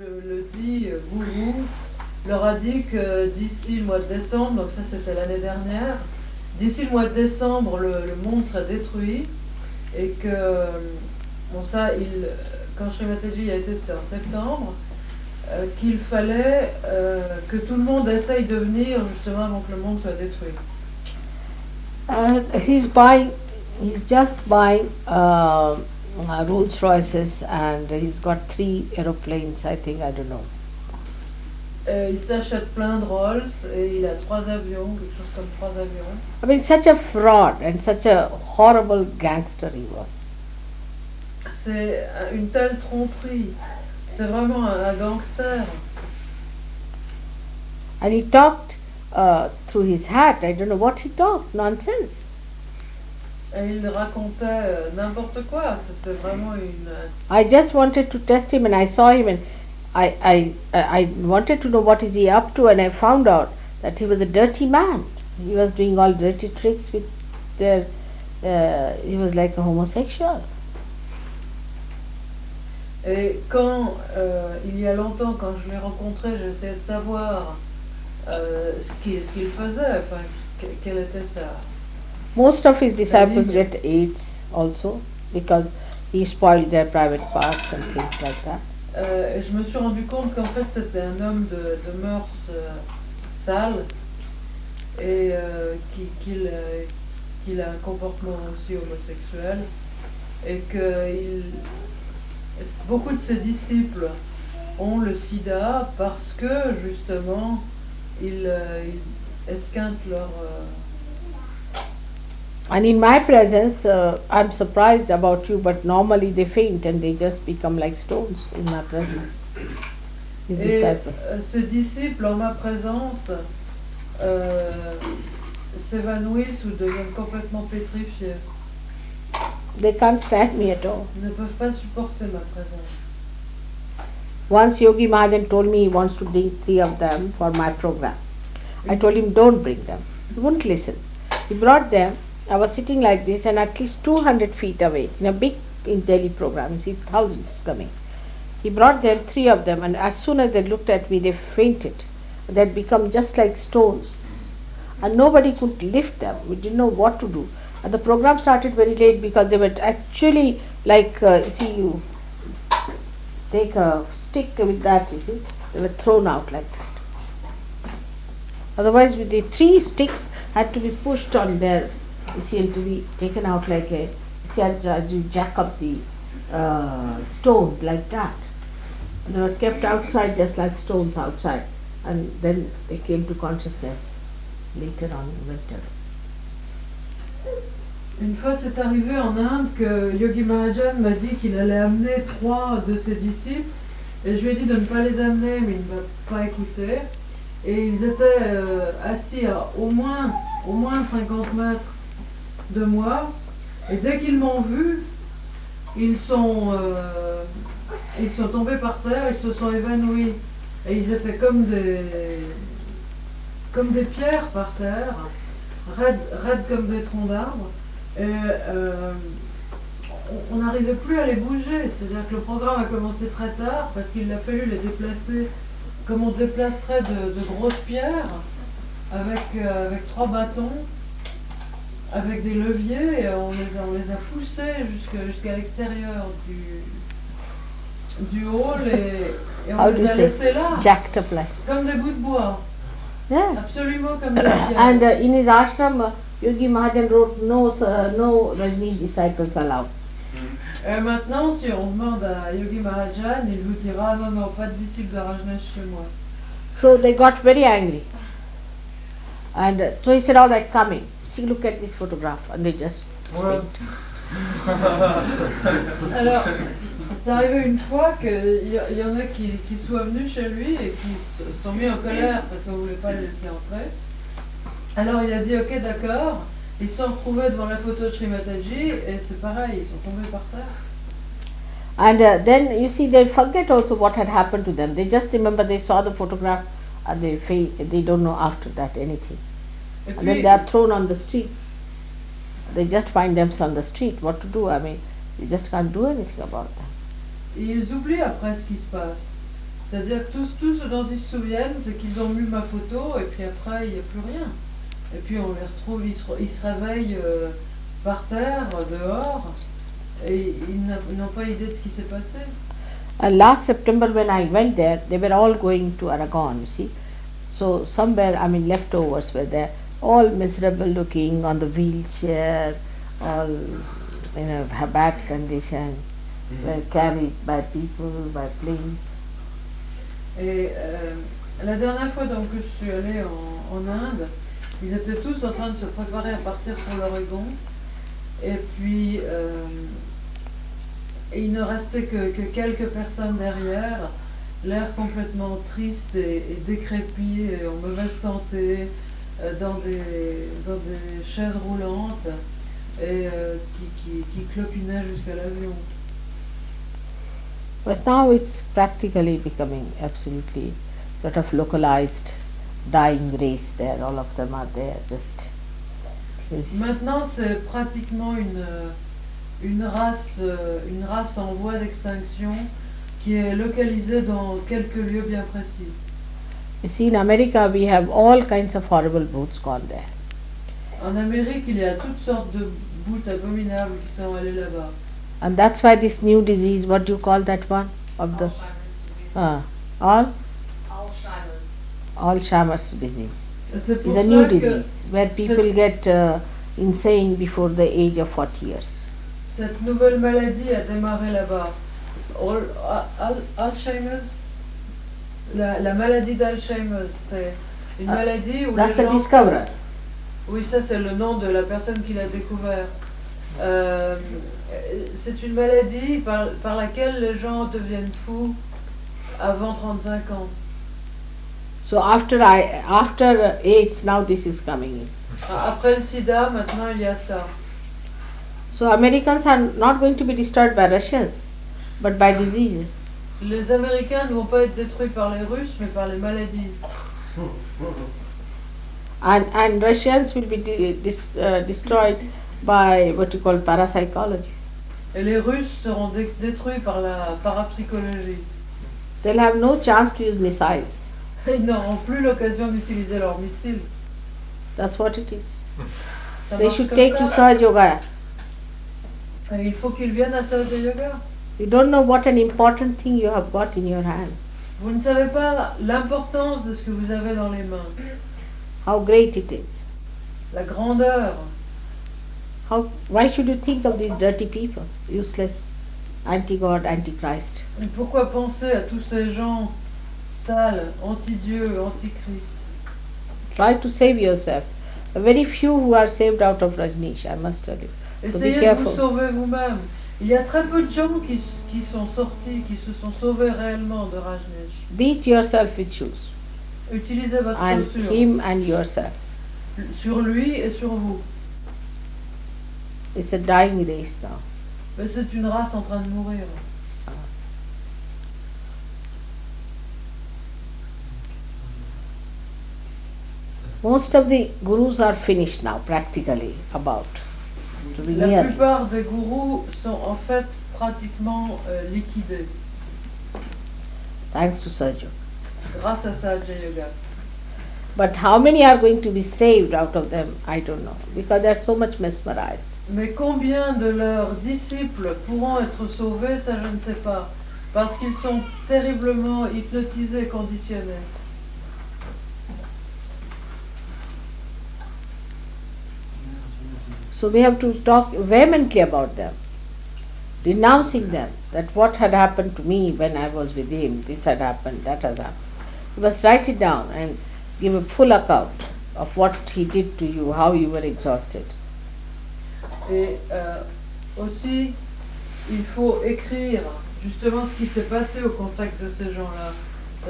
le dit gourou leur a dit que d'ici le mois de décembre, donc ça c'était l'année dernière, d'ici le mois de décembre le monde serait détruit et que, bon ça, quand Srimataji a été, c'était en septembre, qu'il fallait que tout le monde essaye de venir justement avant que le monde soit détruit. He's just buying Rolls Royces and he's got 3 aeroplanes, I think, I don't know. Il s'achète plein de Rolls et il a 3 avions, quelque chose comme 3 avions. I mean, such a fraud and such a horrible gangster he was. C'est une telle tromperie. C'est vraiment un gangster. And he talked through his hat. I don't know what he talked. Nonsense. Et il racontait n'importe quoi. C'était vraiment une... I just wanted to test him and I saw him and I wanted to know what is he up to, and I found out that he was a dirty man. He was doing all dirty tricks with he was like a homosexual. Et quand, il y a longtemps, quand je l'ai rencontré, j'essayais de savoir ce qu'il faisait, enfin, quelle était sa... Most of his disciples get AIDS also because he spoiled their private parts and things like that. Et je me suis rendu compte qu'en fait c'était un homme de mœurs sales et qu'il a un comportement aussi homosexuel et que beaucoup de ses disciples ont le sida parce que justement ils esquintent leur... And in my presence, I'm surprised about you, but normally they faint and they just become like stones in my presence. Ses disciples, en ma présence, s'évanouissent ou deviennent complètement pétrifiés. They can't stand me at all. Ils ne peuvent pas supporter ma présence. Once Yogi Mahajan told me he wants to bring 3 of them for my program. I told him, don't bring them. He wouldn't listen. He brought them. I was sitting like this and at least 200 feet away in a big Delhi program, you see thousands coming. He brought them, 3 of them, and as soon as they looked at me, they fainted. They had become just like stones. And nobody could lift them. We didn't know what to do. And the program started very late because they were actually like, you take a stick with that, you see, they were thrown out like that. Otherwise, with the 3 sticks had to be pushed on their, you see, and to be taken out like a, you see, as you jack up the stone like that. And they were kept outside just like stones outside. And then they came to consciousness later on in winter. Une fois, c'est arrivé en Inde que Yogi Mahajan m'a dit qu'il allait amener 3 de ses disciples et je lui ai dit de ne pas les amener, mais il ne m'a pas écouté. Et ils étaient assis à au moins 50 mètres de moi et dès qu'ils m'ont vu, ils sont tombés par terre, ils se sont évanouis et ils étaient comme des pierres par terre, raides comme des troncs d'arbres. Et on n'arrivait plus à les bouger, c'est-à-dire que le programme a commencé très tard parce qu'il a fallu les déplacer comme on déplacerait de grosses pierres avec 3 bâtons, avec des leviers, et on les a poussés jusqu'à l'extérieur du hall et on les a laissés là, comme des bouts de bois. Yes. Absolument comme des pierres. And in his ashram, Yogi Mahajan wrote, no Rajneesh disciples allowed. Maintenant, si on demande à Yogi Mahajan, il vous dira non, pas de disciples de Rajneesh chez moi. So they got very angry. And so he said, all right, come in. See, look at this photograph. And they just... Ouais. Alors, c'est arrivé une fois qu'il y en a qui soient venus chez lui et qui se sont mis en colère parce qu'on ne voulait pas les laisser entrer. Alors il a dit ok, d'accord. Ils se sont retrouvés devant la photo de Srimataji et c'est pareil, ils sont tombés par terre. And then you see, they forget also what had happened to them. They just remember they saw the photograph and they don't know after that anything. And then they are thrown on the streets. They just find themselves on the street. What to do? I mean, you just can't do anything about that. Ils oublient après ce qui se passe. C'est-à-dire que tout ce dont ils se souviennent, c'est qu'ils ont vu ma photo et puis après, il n'y a plus rien. Et puis on les retrouve, ils se réveillent par terre, dehors, et ils n'ont pas idée de ce qui s'est passé. And last September when I went there, they were all going to Aragon, you see. So somewhere, leftovers were there, all miserable looking, on the wheelchair, all in a bad condition, were carried by people, by planes. Et la dernière fois donc, que je suis allée en Inde, ils étaient tous en train de se préparer à partir pour l'Oregon. Et puis, il ne restait que quelques personnes derrière, l'air complètement triste et décrépit, et en mauvaise santé, dans des chaises roulantes, et qui clopinaient jusqu'à l'avion. But now it's practically becoming absolutely sort of localized, dying race there. All of them are there. Maintenant, c'est pratiquement une race en voie d'extinction qui est localisée dans quelques lieux bien précis. You see, in America we have all kinds of horrible booths gone there. En Amérique, il y a toutes sortes de bouts abominables qui sont allés là-bas. And that's why this new disease, what do you call that one? Of the Alzheimer's disease. C'est It's pour a new ça que disease where people get insane before the age of 40 years. cette nouvelle maladie a démarré là-bas. Alzheimer's, la maladie d'Alzheimer, c'est une maladie où That's les the gens... discoverer. Oui, ça c'est le nom de la personne qui l'a découvert. C'est une maladie par laquelle les gens deviennent fous avant 35 ans. So after AIDS, now this is coming in. Après le sida, maintenant il y a ça. So Americans are not going to be destroyed by Russians, but by diseases. Les Américains ne vont pas être détruits par les Russes, mais par les maladies. And Russians will be destroyed by what you call parapsychology. Et les Russes seront détruits par la parapsychologie. They'll have no chance to use missiles. Ils n'auront plus l'occasion d'utiliser leurs missiles. That's what it is. Ça They marche should comme take to ça. SahajaYoga. Et il faut qu'ils viennent à SahajaYoga. You don't know what an important thing you have got in your hand. Vous ne savez pas l'importance de ce que vous avez dans les mains. How great it is. La grandeur. Why should you think of these dirty people, useless, anti-God, anti-Christ? Et pourquoi penser à tous ces gens sales, anti-Dieu, anti-Christ? Try to save yourself. A very few who are saved out of Rajneesh, I must tell you. So be Essayez de careful. vous sauver vous-même. Il y a très peu de gens qui sont sortis, qui se sont sauvés réellement de Rajneesh. Beat yourself with shoes. Utilisez votre And chaussure him and yourself. sur lui et sur vous. It's a dying race now. Mais c'est une race en train de mourir. Most of the gurus are finished now, practically, about. To be La near. plupart des gourous sont en fait pratiquement liquidés Thanks to SahajaYoga. grâce à SahajaYoga. But how many are going to be saved out of them, I don't know, because they are so much mesmerized. Mais combien de leurs disciples pourront être sauvés, ça je ne sais pas, parce qu'ils sont terriblement hypnotisés, conditionnés. So we have to talk vehemently about them, denouncing them, that what had happened to me when I was with him, this had happened, that has happened. You must write it down and give a full account of what he did to you, how you were exhausted. Et aussi, il faut écrire justement ce qui s'est passé au contact de ces gens-là.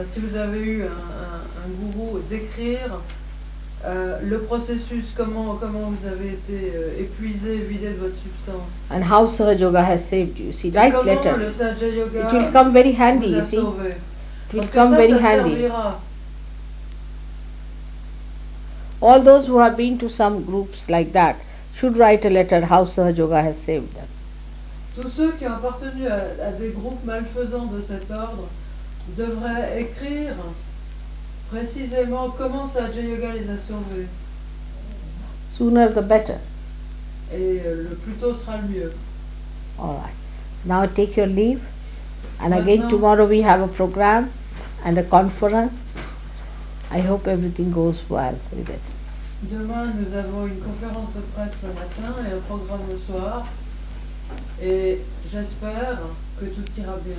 Si vous avez eu un gourou, d'écrire le processus, comment vous avez été épuisé, vidé de votre substance. And how SahajaYoga has saved you. See, write Comment le letters. SahajaYoga It will come very handy, vous a you see. sauvé. It will Parce que come ça very handy. servira. All those who have been to some groups like that should write a letter how SahajaYoga has saved them. Tous ceux qui ont appartenu à des groupes malfaisants de cet ordre devrait écrire précisément comment SahajaYoga les a sauvés. Sooner the better. Et le plus tôt sera le mieux. All right. Now take your leave. And Maintenant, again tomorrow we have a program and a conference. I hope everything goes well with it. Demain, nous avons une conférence de presse le matin et un programme le soir. Et j'espère que tout ira bien.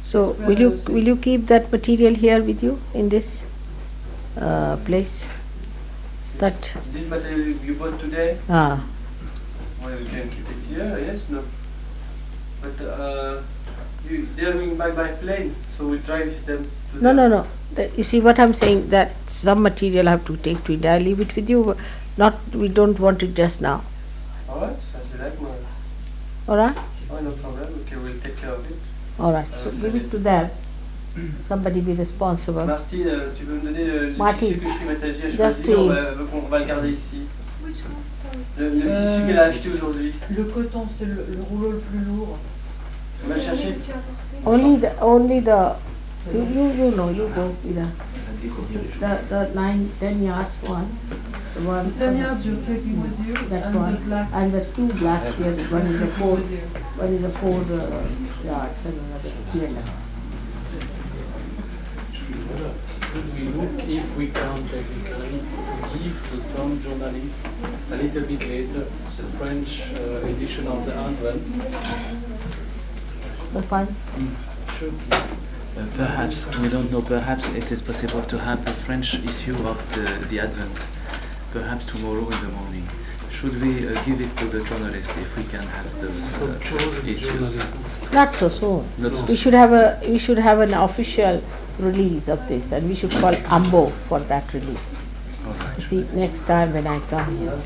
So will you keep that material here with you in this place? That This material you bought today? ah. Well, you can keep it here, yes, no. But they are going by plane, so we drive them to No. You see what I'm saying, that some material I have to take to India. I leave it with you. We don't want it just now. Alright, so I like more. Alright? Oh, no problem. Okay, we'll take care of it. Alright. So give it to them. Somebody be responsible. Marty, tu peux me donner le Marty, tissu que Shrimati a just choisi, on va le garder ici. Le tissu qu'elle a acheté aujourd'hui. Le coton, c'est le rouleau le plus lourd. On va le chercher. Only the you know, you go with the 9-10 yards one. The one 10 yards you're taking with you, that and one, the black. and the two black here, one is a 4 yards and another 3.5. Should we look if we can technically give to some journalists a little bit later the French edition of the Advent? The fun? Should Perhaps, we don't know, perhaps it is possible to have the French issue of the Advent, perhaps tomorrow in the morning. Should we give it to the journalist if we can have those issues? Not so soon. Not so We should have an official release of this, and we should call Ambo for that release. Alright. See, next time when I come here,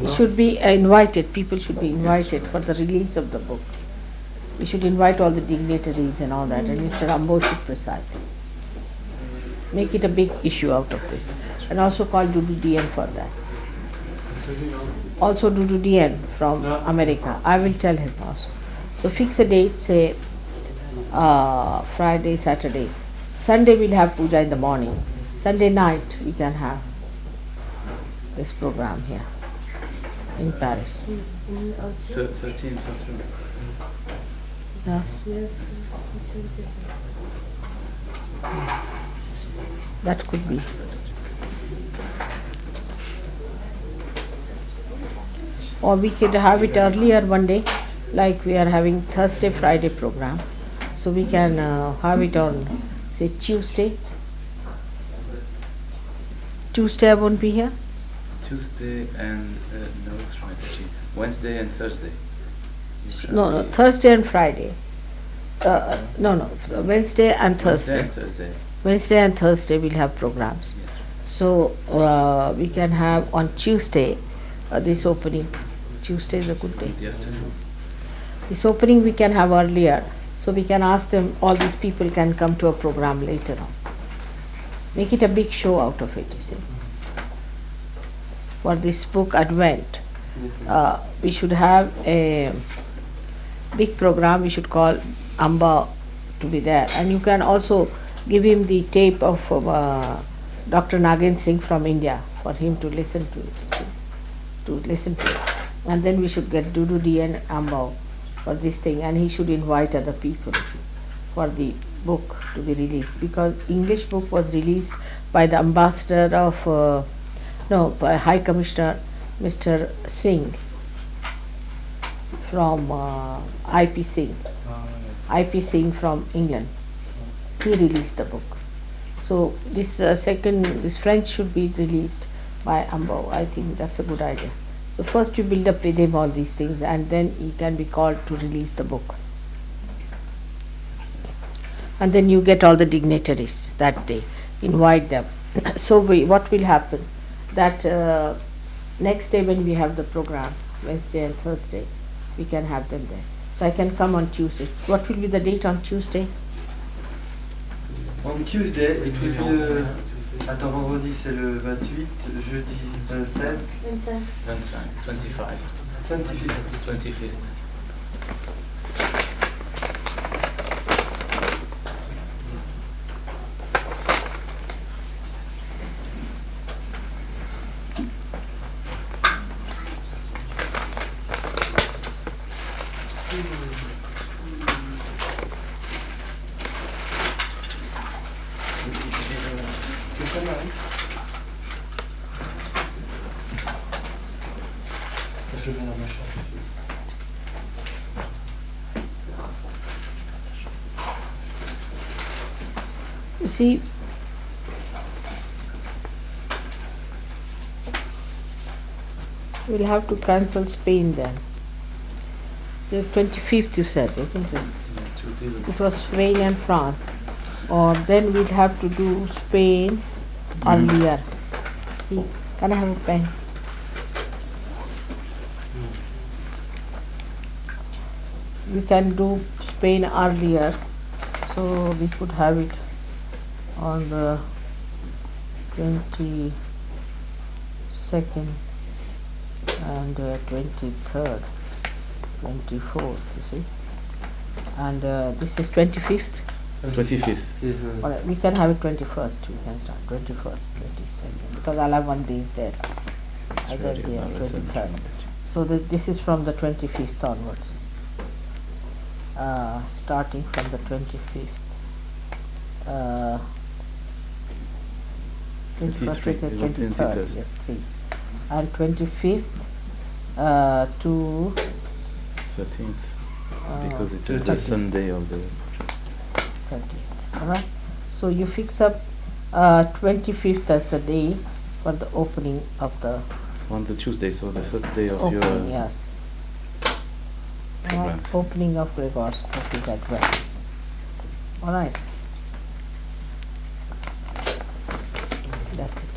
we should be invited. People should be invited for the release of the book. We should invite all the dignitaries and all that, and Mr. Ambo should preside. Make it a big issue out of this, and also call Dudu DN for that. Also Dudu DN from America. I will tell him also. So fix a date, say Friday, Saturday. Sunday we'll have puja in the morning. Sunday night we can have this program here in Paris. 13th of June. Yeah. That could be. Or we could have it earlier one day, like we are having Thursday, Friday program. So we can have it on, say, Tuesday. Tuesday I won't be here. Tuesday and Wednesday and Thursday. No, Thursday and Friday. No, Wednesday and Thursday. Wednesday and Thursday we'll have programs. Yes. So we can have on Tuesday this opening. Tuesday is a good day. In the afternoon. This opening we can have earlier, so we can ask them, all these people can come to a program later on. Make it a big show out of it, you see. For this book Advent, we should have a big program. We should call Amba to be there, and you can also give him the tape of Dr. Nagin Singh from India for him to listen to it, and then we should get Dudu D and Amba for this thing, and he should invite other people for the book to be released, because English book was released by the ambassador of by High Commissioner Mr. Singh from IP Singh from England. He released the book. So this this French should be released by Ambo. I think that's a good idea. So first you build up with him all these things, and then he can be called to release the book. And then you get all the dignitaries that day, invite them. So what will happen? That next day when we have the program, Wednesday and Thursday, we can have them there. So I can come on Tuesday. What will be the date on Tuesday? On Tuesday, it will be attends, vendredi c'est le 28, jeudi 25. 25. 25th. celle-là, hein. Je mets dans ma chambre. You see, we'll have to cancel Spain then. The 25th you said, isn't it? It was Spain and France. Or then we'd have to do Spain earlier. See, can I have a pen? We can do Spain earlier, so we could have it on the 22nd and 23rd, 24th, you see. And this is 25th. 25th. All right, we can have it 21st. We can start 21st, 22nd, because I'll have one day there. I got there 23rd. So this is from the 25th onwards. Starting from the 25th. 23rd, yes, 3. And 25th to 13th, because it is the Sunday of the 30th. Alright? So you fix up 25th as the day for the opening of the on the Tuesday, so the first day of opening, your yes. programs. Opening of Gregor's copy that way. Alright. That's it.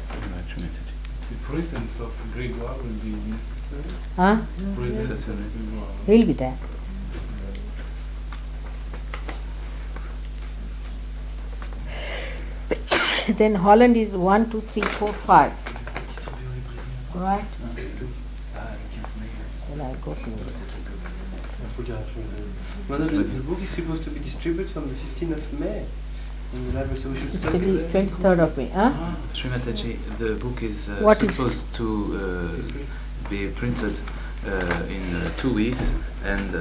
The presence of Grégoire will be necessary. Huh? Presence of Grégoire. He'll be there. Then Holland is 1, 2, 3, 4, 5. Right? Then I'll go to Well, the book is supposed to be distributed on the 15th of May in the library, so we should start. 23rd of May. Huh? Srimataji, the book is What is supposed to be printed in 2 weeks and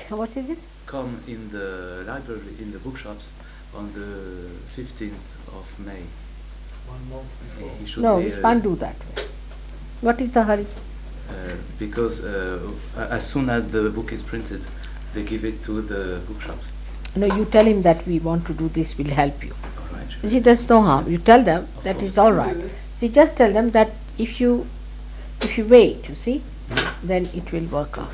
What is it? come in the library, in the bookshops on the 15th of May. 1 month before. He should No, be, we can't do that way. What is the hurry? because as soon as the book is printed, they give it to the bookshops. No, you tell him that we want to do this, we'll help you. All right. You see, there's no harm. You tell them that is all right. See, just tell them that if you wait, you see, then it will work out.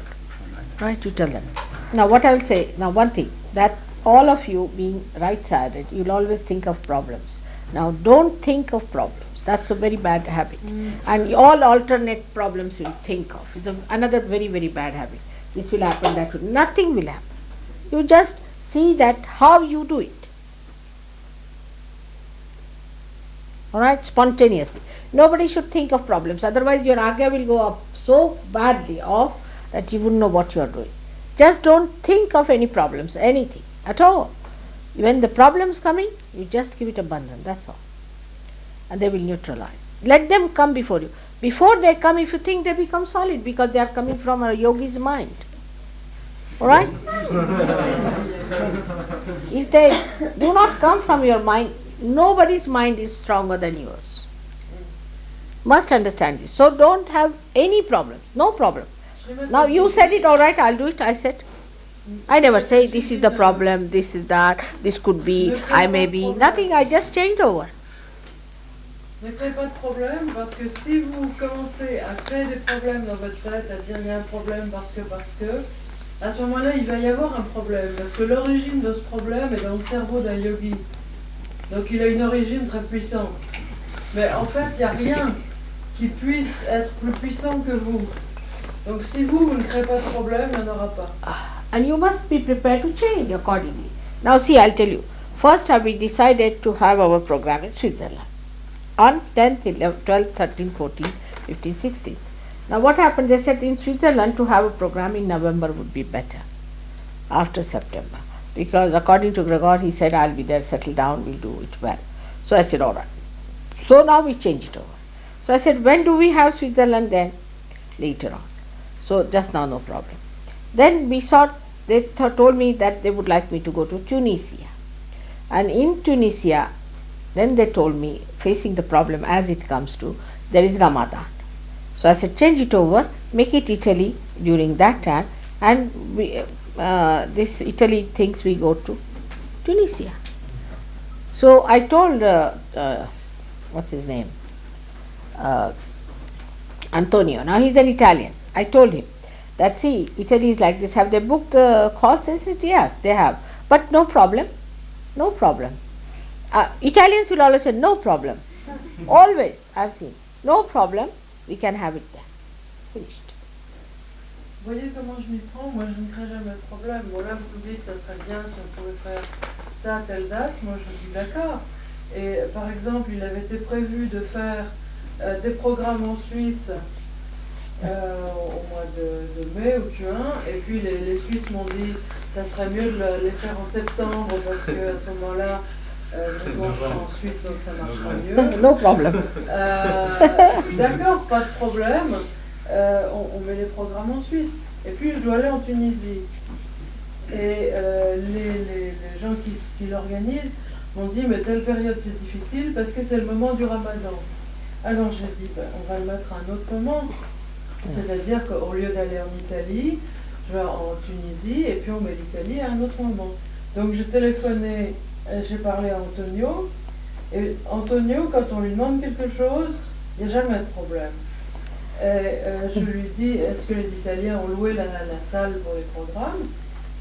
Right? You tell them. Now, what I will say, now one thing, that all of you being right-sided, you'll always think of problems. Now, don't think of problems. That's a very bad habit. And all alternate problems you'll think of. It's another very, very bad habit. This will happen, that will, nothing will happen. You just see that how you do it. Alright, spontaneously. Nobody should think of problems, otherwise your agya will go up so badly off that you wouldn't know what you are doing. Just don't think of any problems, anything at all. When the problems coming, you just give it a bandhan, that's all. And they will neutralize. Let them come before you. Before they come, if you think, they become solid, because they are coming from a yogi's mind. Alright? If they do not come from your mind, nobody's mind is stronger than yours. Must understand this. So don't have any problem, no problem. Now you said it, alright, I'll do it, I said. I never say this is the problem, this is that, this could be, I may be, nothing, I just changed over. Ne créez pas de problème, parce que si vous commencez à créer des problèmes dans votre tête, à dire il y a un problème parce que, à ce moment-là il va y avoir un problème, parce que l'origine de ce problème est dans le cerveau d'un yogi. Donc il a une origine très puissante. Mais en fait il n'y a rien qui puisse être plus puissant que vous. Donc si vous ne créez pas de problème, il n'y en aura pas. And you must be prepared to change accordingly. Now see, I'll tell you. First we decided to have our program in Switzerland. On 10th, 11th, 12th, 13th, 14th, 15th, 16th. Now what happened, they said in Switzerland to have a program in November would be better, after September. Because according to Gregor, he said, I'll be there, settle down, we'll do it well. So I said, alright. So now we change it over. So I said, when do we have Switzerland then? Later on. So just now, no problem. Then we saw, they told me that they would like me to go to Tunisia. And in Tunisia, Then they told me, facing the problem as it comes to, there is Ramadan. So I said, change it over, make it Italy during that time, and this Italy thinks we go to Tunisia. So I told, what's his name? Antonio. Now he's an Italian. I told him that, see, Italy is like this. Have they booked the course? They said, yes, they have. But no problem. No problem. Italians will always say, no problem. Always, I've seen. No problem, we can have it there. Finished. Vous voyez comment je m'y prends? Moi, je ne crée jamais de problème. Bon, là, vous dites que ça serait bien si on pouvait faire ça à telle date. Moi, je dis d'accord. Et par exemple, il avait été prévu de faire des programmes en Suisse au mois de mai ou juin. Et puis, les Suisses m'ont dit que ça serait mieux de les faire en septembre parce qu'à ce moment-là, moi, je suis en Suisse, donc ça marchera mieux. No problem. D'accord, pas de problème. On met les programmes en Suisse. Et puis je dois aller en Tunisie. Et les gens qui l'organisent m'ont dit, mais telle période c'est difficile parce que c'est le moment du Ramadan. Alors j'ai dit, on va le mettre à un autre moment. C'est-à-dire qu'au lieu d'aller en Italie, je vais en Tunisie et puis on met l'Italie à un autre moment. Donc j'ai téléphoné, j'ai parlé à Antonio. Et Antonio, quand on lui demande quelque chose, il n'y a jamais de problème. Je lui dis, est-ce que les Italiens ont loué la salle pour les programmes?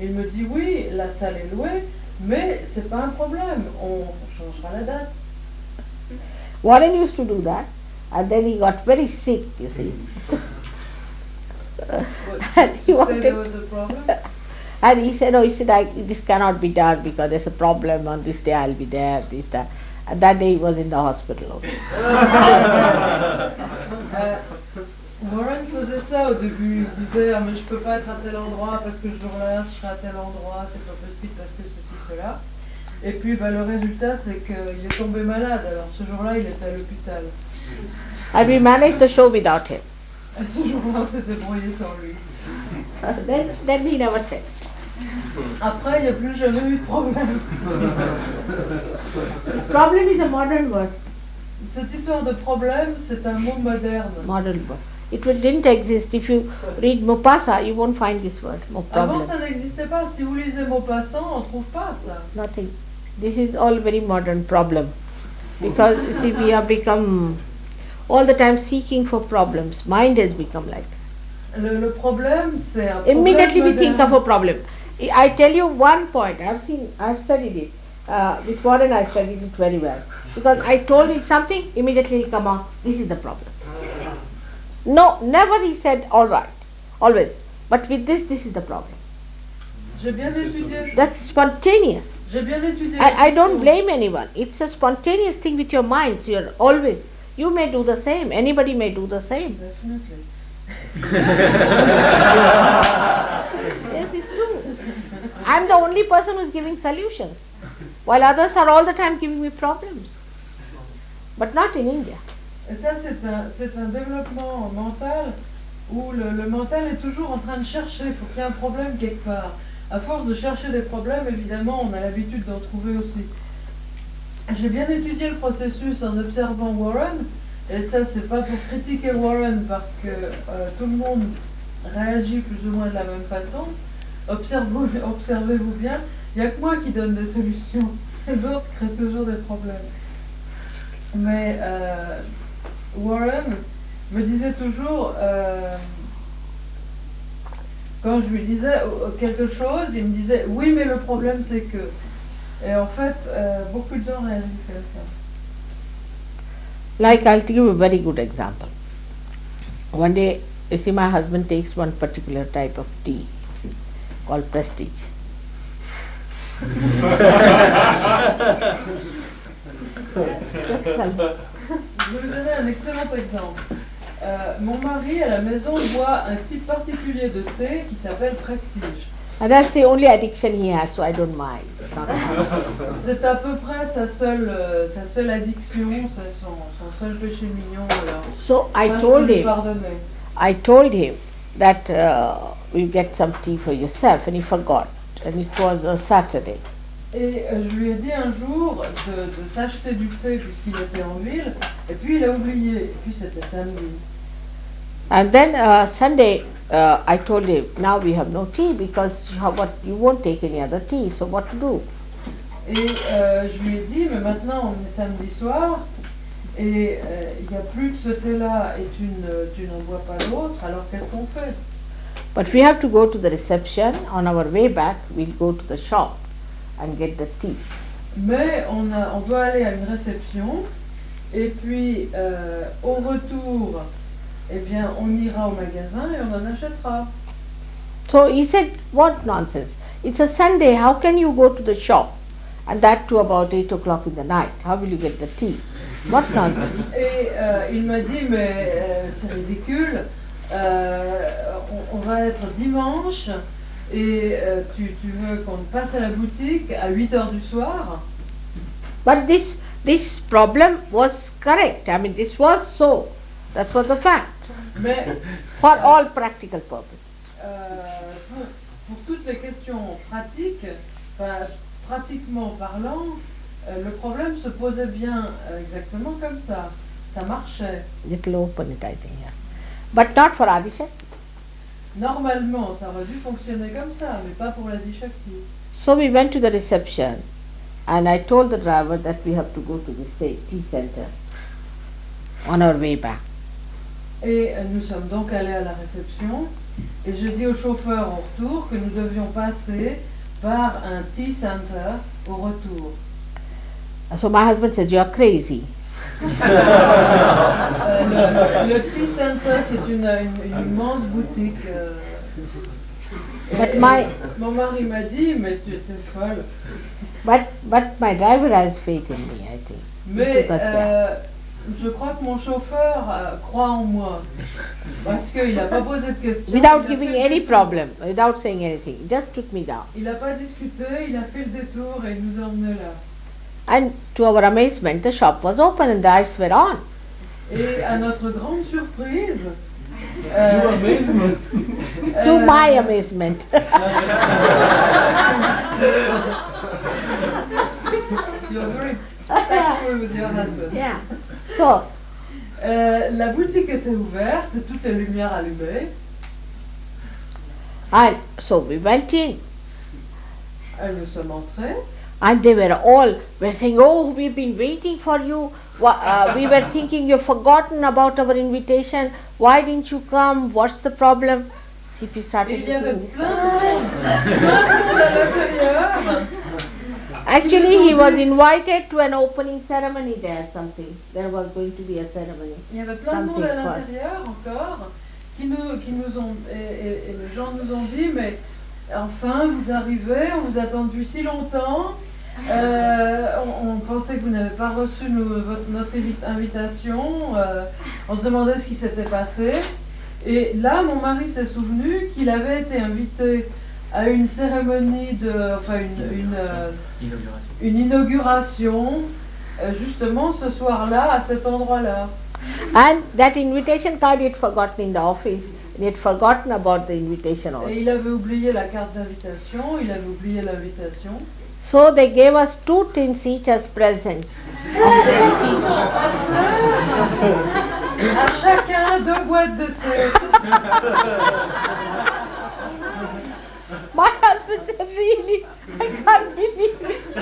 Il me dit, oui, la salle est louée, mais c'est pas un problème, on changera la date. Warren used to do that, and then he got very sick, you see. And he You said there was a problem? And he said, this cannot be done because there's a problem, on this day I'll be there, this time. And that day he was in the hospital. Warren faisait ça au début, il disait, mais je peux pas être à tel endroit parce que ce jour-là je serai à tel endroit, c'est pas possible parce que ceci, cela. Et puis le résultat c'est qu'il est tombé malade, alors ce jour-là il était à l'hôpital. And we managed the show without him. Et ce jour-là on s'est débrouillé sans lui. Then he never said. Après il n'y a plus jamais eu de problème. This problem is a modern word. Cette histoire de problème, c'est un mot moderne. Modern word. It didn't exist. If you read Mopasa, you won't find this word. Avant, ça n'existait pas. Si vous lisez Maupassant, on ne trouve pas ça. Nothing. This is all very modern problem. Because, you see, we have become all the time seeking for problems. Mind has become like that. Le problème, c'est un problème Immediately we moderne. think of a problem. I tell you one point. I've studied it. With Warren I studied it very well. Because I told him something, immediately he come on, this is the problem. No, never he said, all right, always. But with this is the problem. J'ai bien étudié. That's spontaneous. J'ai bien étudié. I don't blame anyone. It's a spontaneous thing with your mind. So you're always, you may do the same. Anybody may do the same. Definitely. Yes, it's true. I'm the only person who's giving solutions, while others are all the time giving me problems. But not in India. Et ça, c'est un développement mental où le mental est toujours en train de chercher. Il faut qu'il y ait un problème quelque part. À force de chercher des problèmes, évidemment, on a l'habitude d'en trouver aussi. J'ai bien étudié le processus en observant Warren. Et ça, c'est pas pour critiquer Warren parce que tout le monde réagit plus ou moins de la même façon. Observez-vous bien. Il n'y a que moi qui donne des solutions. Les autres créent toujours des problèmes. Mais Warren me disait toujours, quand je lui disais quelque chose, il me disait oui, mais le problème c'est que. Et en fait, beaucoup de gens réagissent comme ça. Like, I'll give you a very good example. One day, you see, my husband takes one particular type of tea called Prestige. Je vais vous donner un excellent exemple. Mon mari à la maison boit un type particulier de thé qui s'appelle Prestige. And that's the only addiction he has, so I don't mind. It's not C'est à peu près sa seule addiction, c'est son seul péché mignon. Alors, So ça, je peux lui pardonner. I told him that you get some tea for yourself, and he forgot. And it was a Saturday. Et je lui ai dit un jour de s'acheter du thé puisqu'il était en ville, et puis il a oublié, et puis c'était samedi. And then Sunday, I told him, now we have no tea because you won't take any other tea, so what to do? Et je lui ai dit, mais maintenant on est samedi soir, et il n'y a plus de ce thé-là, et tu n'en bois pas d'autre, alors qu'est-ce qu'on fait? But we have to go to the reception. On our way back, we'll go to the shop and get the tea. Mais on doit aller à une réception, et puis au retour, eh bien, on ira au magasin et on en achètera. So he said, what nonsense? It's a Sunday, how can you go to the shop? And that too about 8 o'clock in the night. How will you get the tea? What nonsense? Et il m'a dit, mais c'est ridicule, on va être dimanche et tu veux qu'on passe à la boutique à 8 heures du soir? But this problem was correct. I mean, this was so. That was the fact. Mais For all practical purposes. pour toutes les questions pratiques, pratiquement parlant, le problème se posait bien exactement comme ça. Ça marchait. Little open it, I think. Yeah. But not for Adishakti. Normalement, ça aurait dû fonctionner comme ça, mais pas pour la Dishakti. So we went to the reception and I told the driver that we have to go to the tea center on our way back. Et nous sommes donc allés à la réception et j'ai dit au chauffeur au retour que nous devions passer par un tea center au retour. So my husband said, you are crazy. Le tea center qui est une immense boutique. But mon mari m'a dit, mais tu étais folle. But my driver has faith in me, I think. Mais je crois que mon chauffeur croit en moi. Parce qu'il n'a pas posé de questions. Without giving any problem, without saying anything, he just took me down. Il n'a pas discuté, il a fait le détour et il nous a emmenés là. And to our amazement, the shop was open and the lights were on. Et à notre grande surprise, To my amazement. You're very thankful with your husband. Yeah. So, la boutique était ouverte, toutes les lumières allumées. and so we went in, Nous sommes entrés. and they were saying, oh, we've been waiting for you. We were thinking you've forgotten about our invitation. Why didn't you come? What's the problem? CP Et started il y avait looking. plein de monde à l'intérieur. Actually, he was invited to an opening ceremony there, something. There was going to be a ceremony. Il y avait plein de monde à l'intérieur encore qui nous ont et les gens nous ont dit, mais enfin vous arrivez, on vous a attendu si longtemps. On pensait que vous n'avez pas reçu notre invitation. On se demandait ce qui s'était passé. Et là, mon mari s'est souvenu qu'il avait été invité à une cérémonie une inauguration, justement ce soir-là, à cet endroit-là. And that invitation card he had forgotten in the office. He had forgotten about the invitation also. Et il avait oublié la carte d'invitation, il avait oublié l'invitation. So they gave us 2 tins each as presents. À chacun 2 boîtes de thé. My husband said, really? I can't believe it.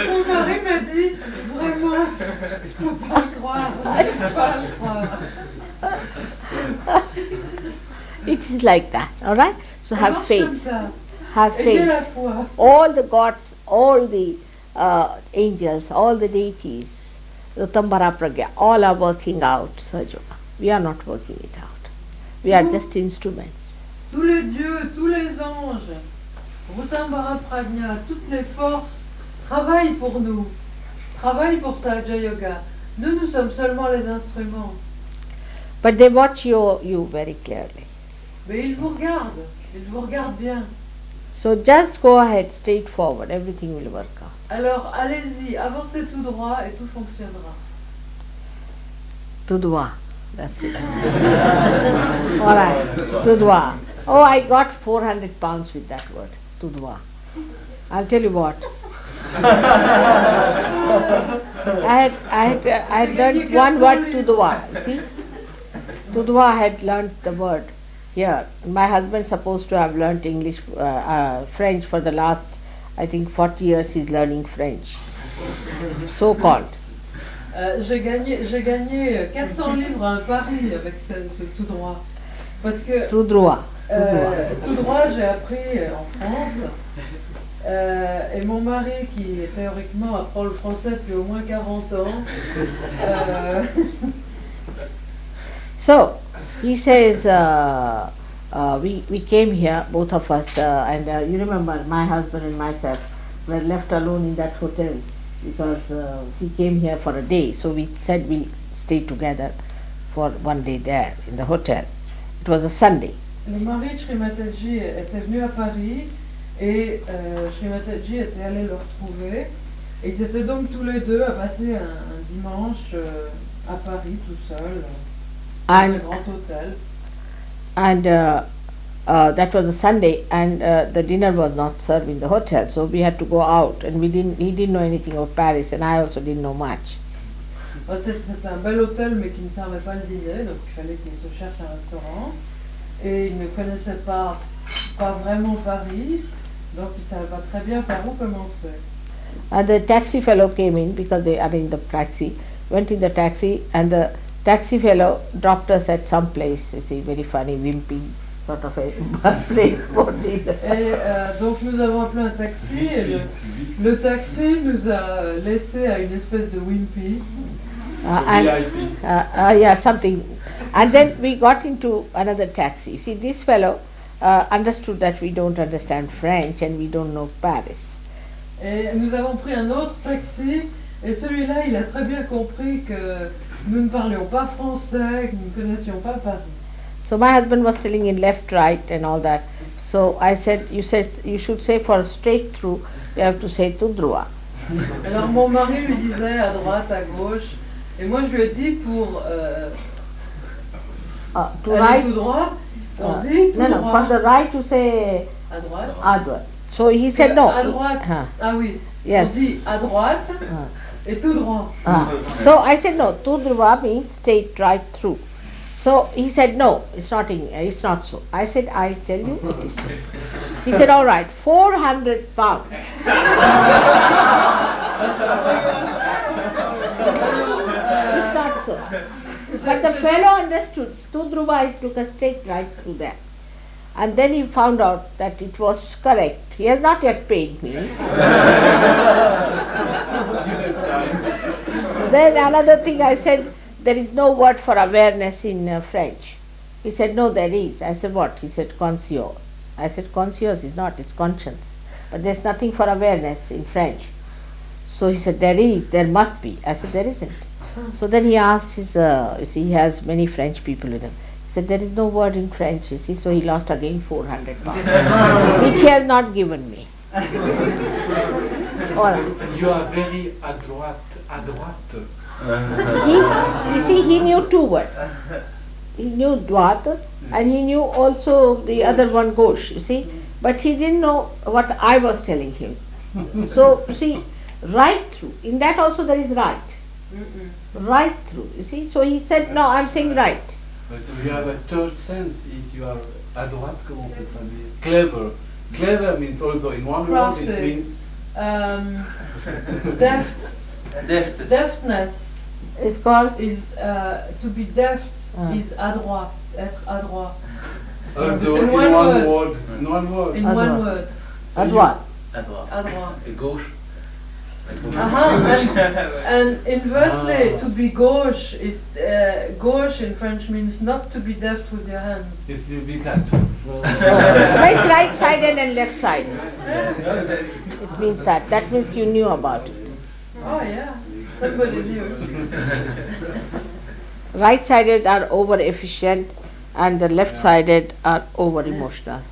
Mon mari m'a dit, vraiment, je ne peux pas le croire, je ne peux pas le croire. It is like that, all right? So Ça have marche faith. comme ça. Have Ayez faith. la foi. All the gods, all the angels, all the deities, Rutambara Pragya, all are working out SahajaYoga. We are not working it out. We are just instruments. Tous les dieux, tous les anges, Rutambara Prajna, toutes les forces travaillent pour nous, travaillent pour SahajaYoga. Nous sommes seulement les instruments. But they watch you very clearly. Mais ils vous regardent bien. So just go ahead, straight forward, everything will work out. Alors allez-y, avancez tout droit et tout fonctionnera. Tudwa, that's it. All right, Tudwa. Oh, I got 400 pounds with that word, Tudwa. I'll tell you what. I had learned one word, Tudwa. See? Tudwa I had learned the word here. My husband's supposed to have learnt English, French for the last, I think, 40 years he's learning French. So called. J'ai gagné 400 livres à un pari avec ce tout droit. Parce que Tout droit. tout droit, j'ai appris en France. Et mon mari, qui théoriquement apprend le français depuis au moins 40 ans. So, he says, we came here, both of us, and you remember my husband and myself were left alone in that hotel because he came here for a day. So we said we'll stay together for one day there in the hotel. It was a Sunday. Le mari de Sri Mataji était venu à Paris et Sri Mataji était allé le retrouver. Et ils étaient donc tous les deux à passer un dimanche à Paris tout seul dans un grand hôtel. And that was a Sunday, and the dinner was not served in the hotel, so we had to go out. And he didn't know anything of Paris, and I also didn't know much. C'était un bel hôtel, mais qui ne servait pas le dîner, donc il fallait qu'il se cherche un restaurant. Et il ne connaissait pas vraiment Paris, donc il ne savait pas très bien par où commencer. And the taxi fellow came in because they arranged the taxi. Went in the taxi, and the taxi fellow dropped us at some place. You see, very funny, wimpy sort of a place for dinner. Et donc nous avons appelé un taxi et le taxi nous a laissé à une espèce de wimpy. Yeah, something. And then we got into another taxi. See, this fellow understood that we don't understand French and we don't know Paris. Et nous avons pris un autre taxi et celui-là, il a très bien compris que nous ne parlions pas français, que nous ne connaissions pas Paris. So my husband was telling in left, right and all that. So I said you should say for straight through, you have to say tout droit. Alors mon mari lui disait à droite, à gauche, et moi je lui ai dit pour To aller right, tout droit, on dit tout no, droit. for the right to say À droite. à droite. So he said no. À droite. Ah oui. Yes. On dit à droite et tout droit. So I said no. Tout droit means straight right through. So he said no. It's not so. I said I tell you it is so. He said all right. 400 pounds. It's not so. But the fellow understood. Tout droit, it took a straight right through that. And then he found out that it was correct. He has not yet paid me. Then another thing I said, there is no word for awareness in French. He said, no, there is. I said, what? He said, conscience. I said, conscience is not, it's conscience. But there's nothing for awareness in French. So he said, there is, there must be. I said, there isn't. So then he asked his, you see, he has many French people with him. He said, there is no word in French, you see, so he lost again 400 pounds, which he has not given me. All right. You are very à droite. You see, he knew two words. He knew droite and he knew also the other one gauche, you see, but he didn't know what I was telling him. So, you see, right through, in that also there is right. Right through, you see, so he said, no, I'm saying right. But you have a third sense, is you are à droite, comment on peut traduire? Clever. Clever means also in one word it means Deftness It's called is to be deft is adroit, être adroit. also in in one one word. word. In one word. In one word. So you- droite. Adroit. Et gauche. And inversely, to be gauche is gauche in French means not to be deft with your hands. It's a bit like So it's right-sided and left-sided. It means that. That means you knew about it. Oh yeah, somebody knew. Right-sided are over-efficient and the left-sided are over-emotional.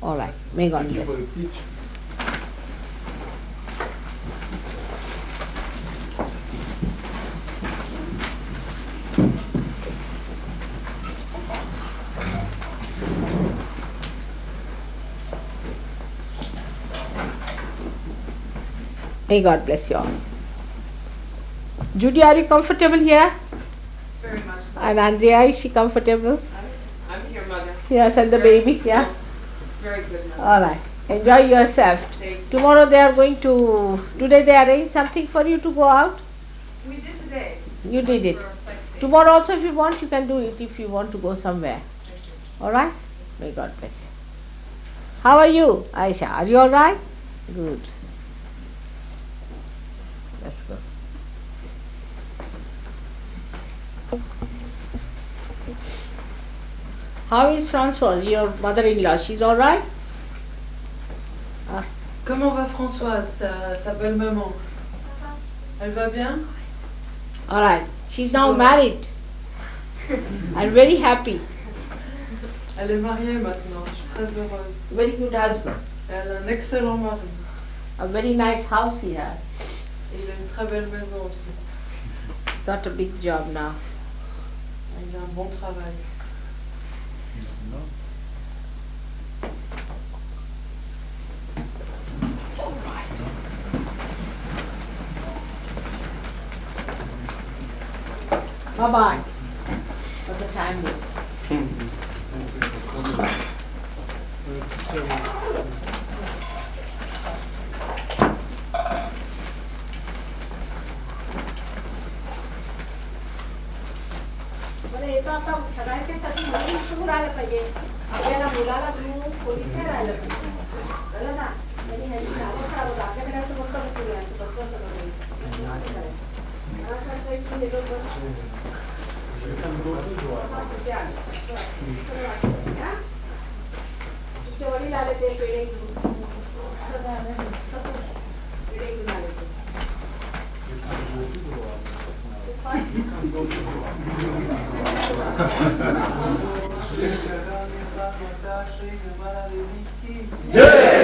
All right. May God Thank you bless. for the teach. May God bless you all. Judy, are you comfortable here? Very much. And Andrea, is she comfortable? I'm here, Mother. Yes, and the baby, yeah? Very good, Mother. All right. Enjoy yourself. Thank you. Tomorrow they are going to, today they arranged something for you to go out? We did today. You did it. For a sightseeing. Tomorrow also if you want, you can do it if you want to go somewhere. Thank you. All right? May God bless you. How are you, Aisha? Are you all right? Good. Let's go. How is Françoise, your mother-in-law? She's all right? Ask. Comment va Françoise, ta belle-maman? Elle va bien? All right. She's now married. I'm very happy. Elle est mariée maintenant, je suis très heureuse. Very good husband. Elle a un excellent mari. A very nice house he has. Et il a une très belle maison aussi. Got a big job now. Il a un bon travail. Bye-bye. For the time being. बरं येतो आता सगळ्यांच्यासाठी नवीन सूर आलं पाहिजे आपल्याला मुलाला घेऊन खोलीत नाही राहिलं पाहिजे कळलं ना त्यांनी ह्याची नावं करावं आपल्याकडे असं बसतं करूया बसवं तुमचे वडील आले ते पेढे घेऊन पेढे घेऊन आले ते Jai!